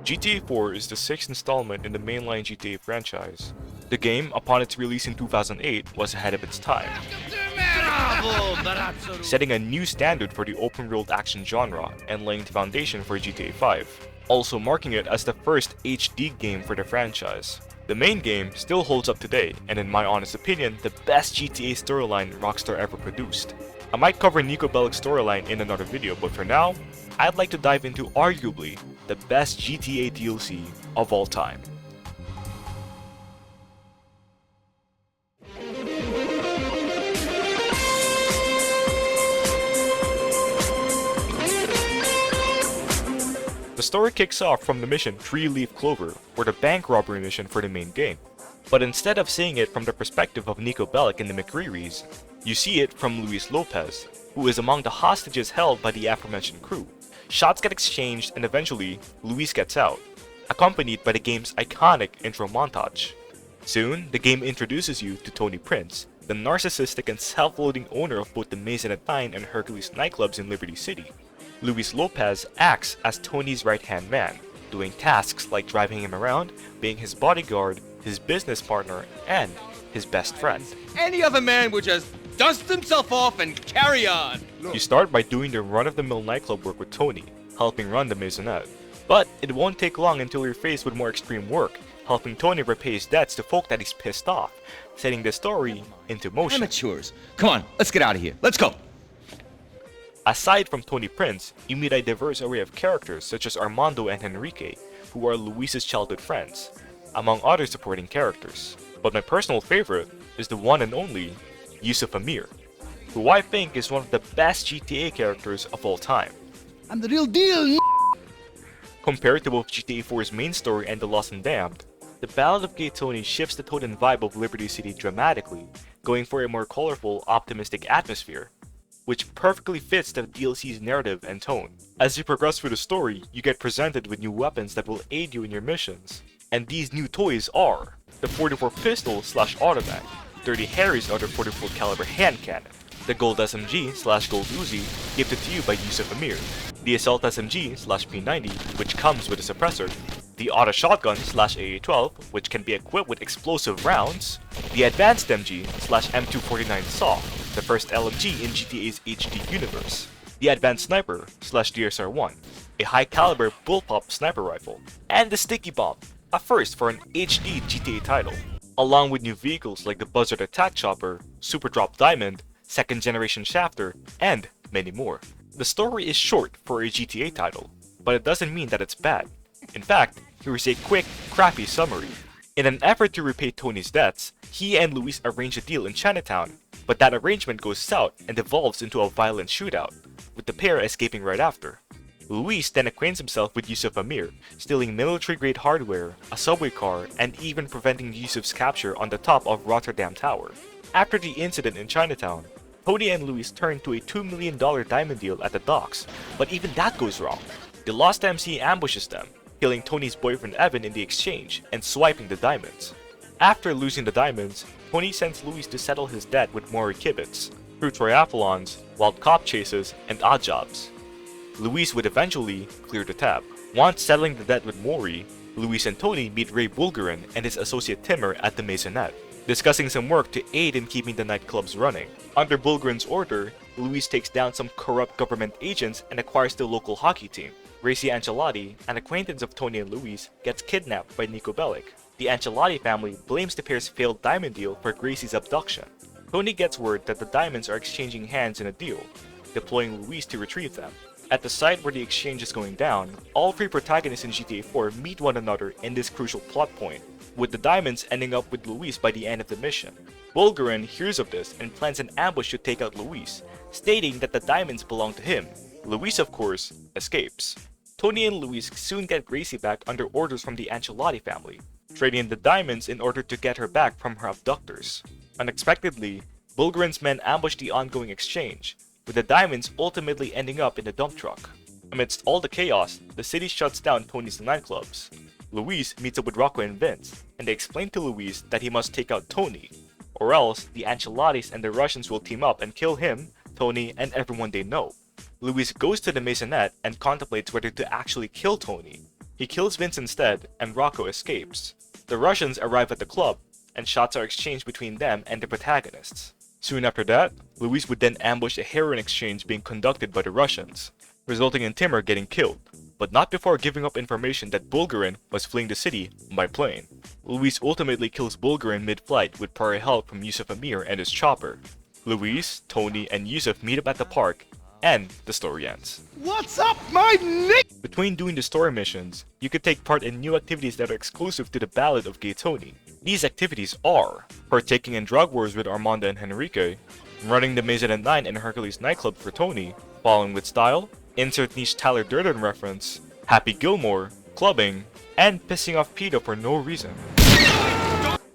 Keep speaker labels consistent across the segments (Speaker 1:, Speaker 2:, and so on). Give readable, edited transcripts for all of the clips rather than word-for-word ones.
Speaker 1: GTA 4 is the sixth installment in the mainline GTA franchise. The game, upon its release in 2008, was ahead of its time, setting a new standard for the open-world action genre and laying the foundation for GTA 5, also marking it as the first HD game for the franchise. The main game still holds up today, and in my honest opinion, the best GTA storyline Rockstar ever produced. I might cover Niko Bellic's storyline in another video, but for now, I'd like to dive into arguably the best GTA DLC of all time. The story kicks off from the mission 3-Leaf Clover, or the bank robbery mission for the main game. But instead of seeing it from the perspective of Niko Bellic and the McCrearys, you see it from Luis Lopez, who is among the hostages held by the aforementioned crew. Shots get exchanged and eventually, Luis gets out, accompanied by the game's iconic intro montage. Soon, the game introduces you to Tony Prince, the narcissistic and self-loathing owner of both the Maisonette 9 and Hercules nightclubs in Liberty City. Luis Lopez acts as Tony's right-hand man, doing tasks like driving him around, being his bodyguard, his business partner, and his best friend.
Speaker 2: Any other man would just dust himself off and carry on.
Speaker 1: You start by doing the run-of-the-mill nightclub work with Tony, helping run the Maisonette. But it won't take long until you're faced with more extreme work, helping Tony repay his debts to folk that he's pissed off, setting the story into motion.
Speaker 2: Amateurs. Come on, let's get out of here. Let's go.
Speaker 1: Aside from Tony Prince, you meet a diverse array of characters such as Armando and Enrique, who are Luis's childhood friends, among other supporting characters. But my personal favorite is the one and only Yusuf Amir, who I think is one of the best GTA characters of all time.
Speaker 3: I'm the real deal.
Speaker 1: Compared to both GTA 4's main story and The Lost and Damned, the Ballad of Gay Tony shifts the tone and vibe of Liberty City dramatically, going for a more colorful, optimistic atmosphere, which perfectly fits the DLC's narrative and tone. As you progress through the story, you get presented with new weapons that will aid you in your missions. And these new toys are the 44 pistol / automatic, Dirty Harry's other 44 caliber hand cannon, the Gold SMG / Gold Uzi gifted to you by Yusuf Amir, the Assault SMG / P90 which comes with a suppressor, the Auto Shotgun / AA12 which can be equipped with explosive rounds, the Advanced MG / M249 SAW, the first LMG in GTA's HD universe, the Advanced Sniper / DSR-1, a high caliber bullpup sniper rifle, and the Sticky Bomb, a first for an HD GTA title, along with new vehicles like the Buzzard Attack Chopper, Super Drop Diamond, second generation Shafter, and many more. The story is short for a GTA title, but it doesn't mean that it's bad. In fact, here is a quick, crappy summary. In an effort to repay Tony's debts, he and Luis arrange a deal in Chinatown, but that arrangement goes south and devolves into a violent shootout, with the pair escaping right after. Luis then acquaints himself with Yusuf Amir, stealing military-grade hardware, a subway car, and even preventing Yusuf's capture on the top of Rotterdam Tower. After the incident in Chinatown, Tony and Luis turn to a $2 million diamond deal at the docks, but even that goes wrong. The Lost MC ambushes them, killing Tony's boyfriend Evan in the exchange and swiping the diamonds. After losing the diamonds, Tony sends Luis to settle his debt with Maury Kibitz, through triathlons, wild cop chases, and odd jobs. Luis would eventually clear the tab. Once settling the debt with Maury, Luis and Tony meet Ray Bulgarin and his associate Timmer at the Maisonette, discussing some work to aid in keeping the nightclubs running. Under Bulgarin's order, Luis takes down some corrupt government agents and acquires the local hockey team. Gracie Ancelotti, an acquaintance of Tony and Luis, gets kidnapped by Niko Bellic. The Ancelotti family blames the pair's failed diamond deal for Gracie's abduction. Tony gets word that the diamonds are exchanging hands in a deal, deploying Luis to retrieve them. At the site where the exchange is going down, all three protagonists in GTA 4 meet one another in this crucial plot point, with the diamonds ending up with Luis by the end of the mission. Bulgarin hears of this and plans an ambush to take out Luis, stating that the diamonds belong to him. Luis, of course, escapes. Tony and Luis soon get Gracie back under orders from the Ancelotti family, trading the diamonds in order to get her back from her abductors. Unexpectedly, Bulgarin's men ambush the ongoing exchange, with the diamonds ultimately ending up in the dump truck. Amidst all the chaos, the city shuts down Tony's nightclubs. Luis meets up with Rocco and Vince, and they explain to Luis that he must take out Tony, or else the Ancelottis and the Russians will team up and kill him, Tony, and everyone they know. Luis goes to the Maisonette and contemplates whether to actually kill Tony. He kills Vince instead, and Rocco escapes. The Russians arrive at the club, and shots are exchanged between them and the protagonists. Soon after that, Luis would then ambush a heroin exchange being conducted by the Russians, resulting in Timur getting killed, but not before giving up information that Bulgarin was fleeing the city by plane. Luis ultimately kills Bulgarin mid-flight with prior help from Yusuf Amir and his chopper. Luis, Tony, and Yusuf meet up at the park, and the story ends.
Speaker 3: What's up, my nick?
Speaker 1: Between doing the story missions, you could take part in new activities that are exclusive to the Ballad of Gay Tony. These activities are partaking in drug wars with Armando and Henrique, running the Maison 9 and Hercules nightclub for Tony, following with style, insert niche Tyler Durden reference, Happy Gilmore, clubbing, and pissing off Peter for no reason.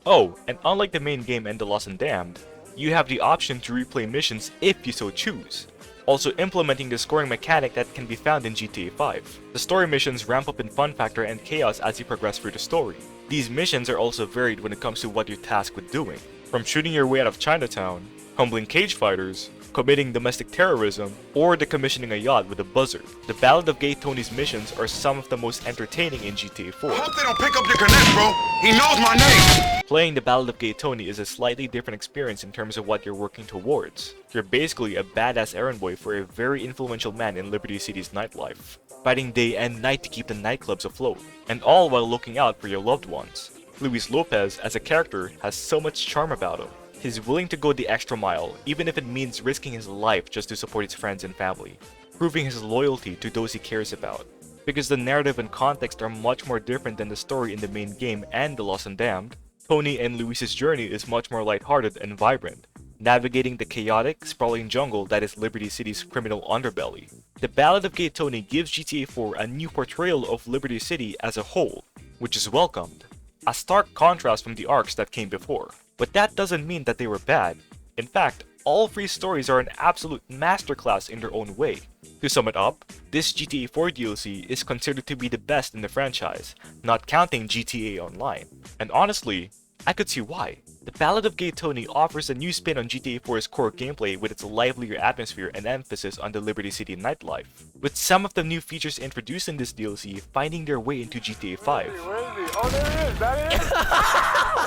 Speaker 1: Oh, and unlike the main game and The Lost and Damned, you have the option to replay missions if you so choose, also implementing the scoring mechanic that can be found in GTA 5. The story missions ramp up in fun factor and chaos as you progress through the story. These missions are also varied when it comes to what you're tasked with doing, from shooting your way out of Chinatown, humbling cage fighters, committing domestic terrorism, or decommissioning a yacht with a buzzard. The Ballad of Gay Tony's missions are some of the most entertaining in GTA 4.
Speaker 4: I hope they don't pick up your connect, bro. He knows my name.
Speaker 1: Playing the Ballad of Gay Tony is a slightly different experience in terms of what you're working towards. You're basically a badass errand boy for a very influential man in Liberty City's nightlife, fighting day and night to keep the nightclubs afloat, and all while looking out for your loved ones. Luis Lopez as a character has so much charm about him. He's willing to go the extra mile, even if it means risking his life just to support his friends and family, proving his loyalty to those he cares about. Because the narrative and context are much more different than the story in the main game and The Lost and Damned, Tony and Luis's journey is much more lighthearted and vibrant, navigating the chaotic, sprawling jungle that is Liberty City's criminal underbelly. The Ballad of Gay Tony gives GTA 4 a new portrayal of Liberty City as a whole, which is welcomed, a stark contrast from the arcs that came before. But that doesn't mean that they were bad. In fact, all three stories are an absolute masterclass in their own way. To sum it up, this GTA 4 DLC is considered to be the best in the franchise, not counting GTA Online. And honestly, I could see why. The Ballad of Gay Tony offers a new spin on GTA 4's core gameplay with its livelier atmosphere and emphasis on the Liberty City nightlife, with some of the new features introduced in this DLC finding their way into GTA 5.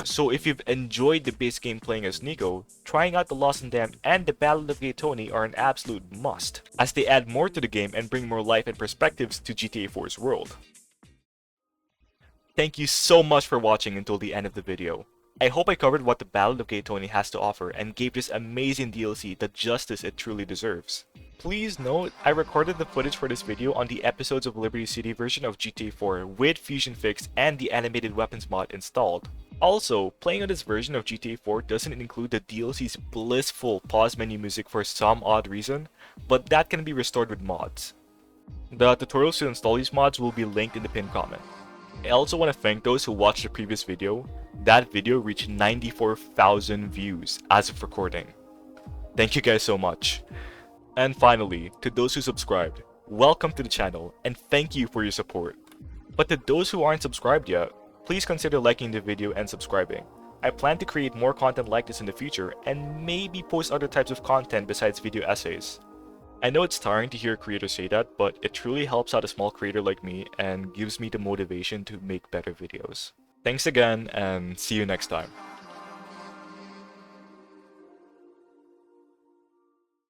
Speaker 1: So if you've enjoyed the base game playing as Nico, trying out The Lost and Damned and the Ballad of Gay Tony are an absolute must, as they add more to the game and bring more life and perspectives to GTA 4's world. Thank you so much for watching until the end of the video. I hope I covered what the Ballad of Gay Tony has to offer and gave this amazing DLC the justice it truly deserves. Please note, I recorded the footage for this video on the episodes of Liberty City version of GTA 4 with Fusion Fix and the animated weapons mod installed. Also, playing on this version of GTA 4 doesn't include the DLC's blissful pause menu music for some odd reason, but that can be restored with mods. The tutorials to install these mods will be linked in the pinned comment. I also want to thank those who watched the previous video. That video reached 94,000 views as of recording. Thank you guys so much. And finally, to those who subscribed, welcome to the channel and thank you for your support. But to those who aren't subscribed yet, please consider liking the video and subscribing. I plan to create more content like this in the future and maybe post other types of content besides video essays. I know it's tiring to hear creators say that, but it truly helps out a small creator like me and gives me the motivation to make better videos. Thanks again and see you next time.